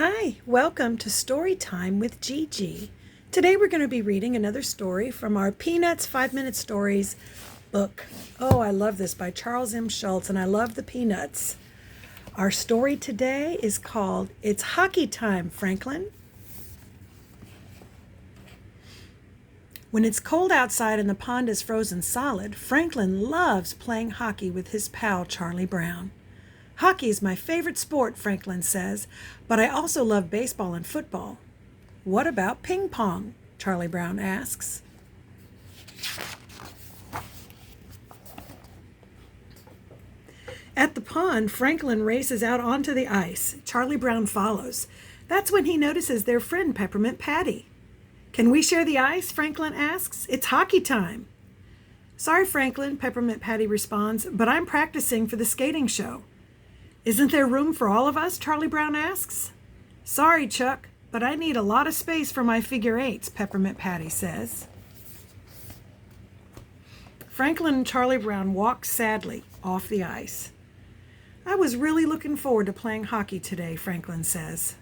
Hi, welcome to Story Time with Gigi. Today we're going to be reading another story from our Peanuts 5-Minute Stories book. Oh, I love this, by Charles M. Shultz, and I love the Peanuts. Our story today is called It's Hockey Time, Franklin. When it's cold outside and the pond is frozen solid, Franklin loves playing hockey with his pal Charlie Brown. Hockey is my favorite sport, Franklin says, but I also love baseball and football. What about ping pong? Charlie Brown asks. At the pond, Franklin races out onto the ice. Charlie Brown follows. That's when he notices their friend Peppermint Patty. Can we share the ice? Franklin asks. It's hockey time. Sorry, Franklin, Peppermint Patty responds, but I'm practicing for the skating show. Isn't there room for all of us? Charlie Brown asks. Sorry, Chuck, but I need a lot of space for my figure eights, Peppermint Patty says. Franklin and Charlie Brown walk sadly off the ice. I was really looking forward to playing hockey today, Franklin says.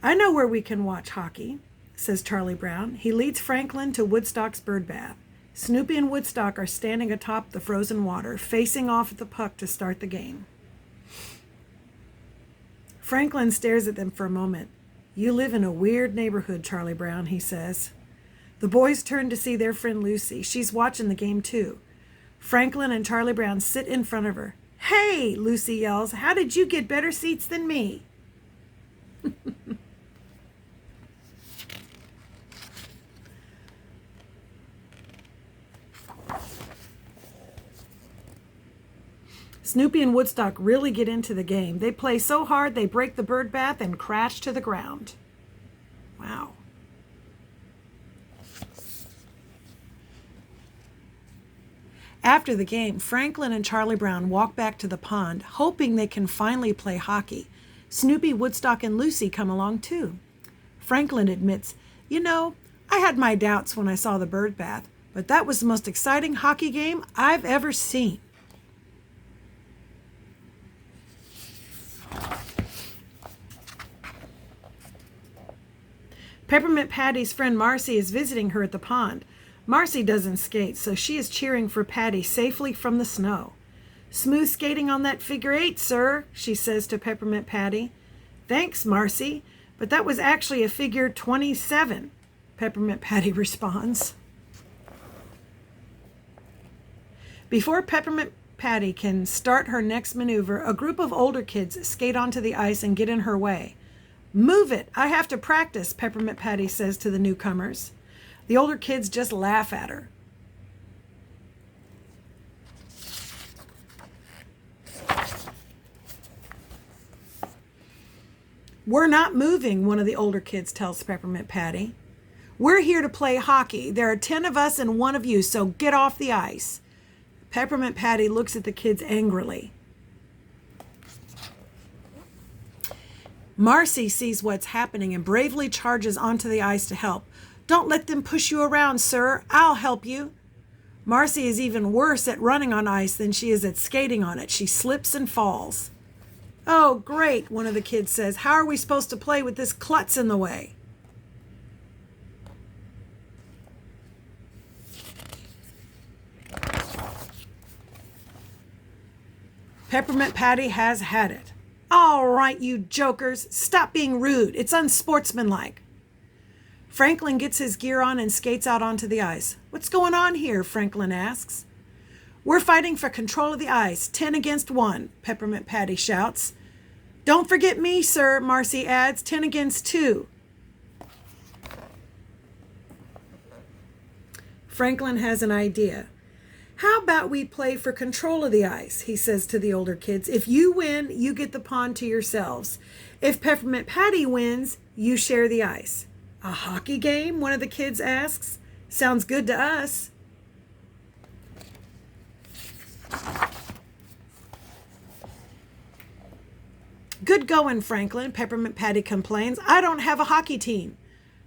I know where we can watch hockey, says Charlie Brown. He leads Franklin to Woodstock's bird bath. Snoopy and Woodstock are standing atop the frozen water, facing off at the puck to start the game. Franklin stares at them for a moment. You live in a weird neighborhood, Charlie Brown, he says. The boys turn to see their friend Lucy. She's watching the game too. Franklin and Charlie Brown sit in front of her. Hey, Lucy yells, how did you get better seats than me? Snoopy and Woodstock really get into the game. They play so hard they break the bird bath and crash to the ground. Wow. After the game, Franklin and Charlie Brown walk back to the pond, hoping they can finally play hockey. Snoopy, Woodstock, and Lucy come along too. Franklin admits, I had my doubts when I saw the bird bath, but that was the most exciting hockey game I've ever seen. Peppermint Patty's friend Marcy is visiting her at the pond. Marcy doesn't skate, so she is cheering for Patty safely from the snow. Smooth skating on that figure eight, sir, she says to Peppermint Patty. Thanks, Marcy, but that was actually a figure 27, Peppermint Patty responds. Before Peppermint Patty can start her next maneuver, a group of older kids skate onto the ice and get in her way. Move it, I have to practice, Peppermint Patty says to the newcomers. The older kids just laugh at her. We're not moving, one of the older kids tells Peppermint Patty. We're here to play hockey. There are 10 of us and 1 of you, so get off the ice. Peppermint Patty looks at the kids angrily. Marcy sees what's happening and bravely charges onto the ice to help. Don't let them push you around, sir. I'll help you. Marcy is even worse at running on ice than she is at skating on it. She slips and falls. Oh, great, one of the kids says. How are we supposed to play with this klutz in the way? Peppermint Patty has had it. All right, you jokers, stop being rude. It's unsportsmanlike. Franklin gets his gear on and skates out onto the ice. What's going on here? Franklin asks. We're fighting for control of the ice, 10 against 1, Peppermint Patty shouts. Don't forget me, sir, Marcy adds, 10 against 2. Franklin has an idea. How about we play for control of the ice, he says to the older kids. If you win, you get the pond to yourselves. If Peppermint Patty wins, you share the ice. A hockey game? One of the kids asks. Sounds good to us. Good going, Franklin, Peppermint Patty complains. I don't have a hockey team.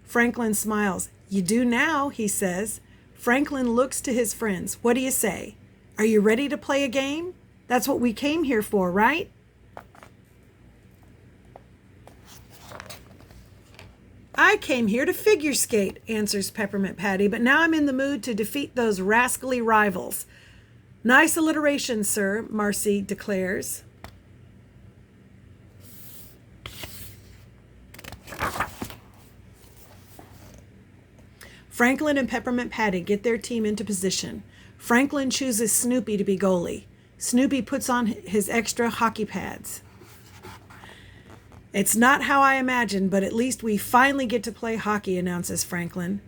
Franklin smiles. You do now, he says. Franklin looks to his friends. What do you say? Are you ready to play a game? That's what we came here for, right? I came here to figure skate, answers Peppermint Patty, but now I'm in the mood to defeat those rascally rivals. Nice alliteration, sir, Marcy declares. Franklin and Peppermint Patty get their team into position. Franklin chooses Snoopy to be goalie. Snoopy puts on his extra hockey pads. It's not how I imagined, but at least we finally get to play hockey, announces Franklin.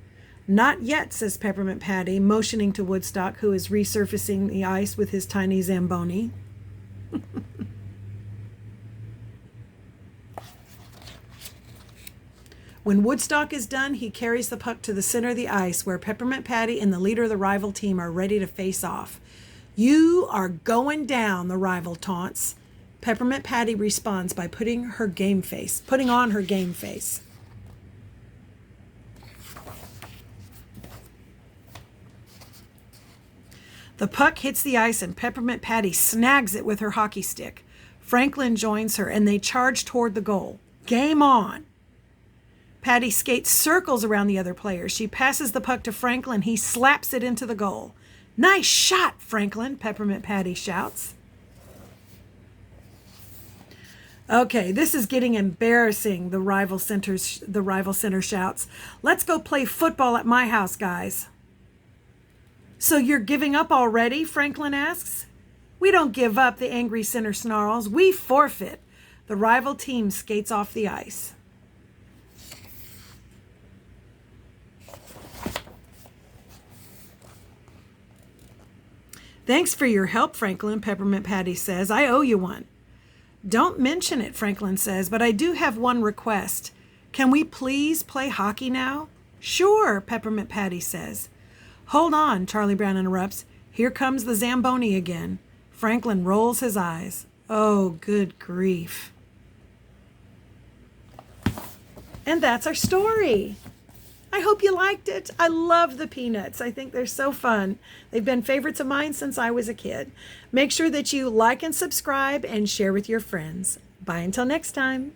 Not yet, says Peppermint Patty, motioning to Woodstock, who is resurfacing the ice with his tiny Zamboni. When Woodstock is done, he carries the puck to the center of the ice, where Peppermint Patty and the leader of the rival team are ready to face off. You are going down, the rival taunts. Peppermint Patty responds by putting on her game face. The puck hits the ice and Peppermint Patty snags it with her hockey stick. Franklin joins her and they charge toward the goal. Game on! Patty skates circles around the other players. She passes the puck to Franklin. He slaps it into the goal. Nice shot, Franklin, Peppermint Patty shouts. Okay, this is getting embarrassing, the rival center shouts. Let's go play football at my house, guys. So you're giving up already? Franklin asks. We don't give up, the angry center snarls. We forfeit. The rival team skates off the ice. Thanks for your help, Franklin, Peppermint Patty says. I owe you one. Don't mention it, Franklin says, but I do have one request. Can we please play hockey now? Sure, Peppermint Patty says. Hold on, Charlie Brown interrupts. Here comes the Zamboni again. Franklin rolls his eyes. Oh, good grief. And that's our story. I hope you liked it. I love the Peanuts. I think they're so fun. They've been favorites of mine since I was a kid. Make sure that you like and subscribe and share with your friends. Bye until next time.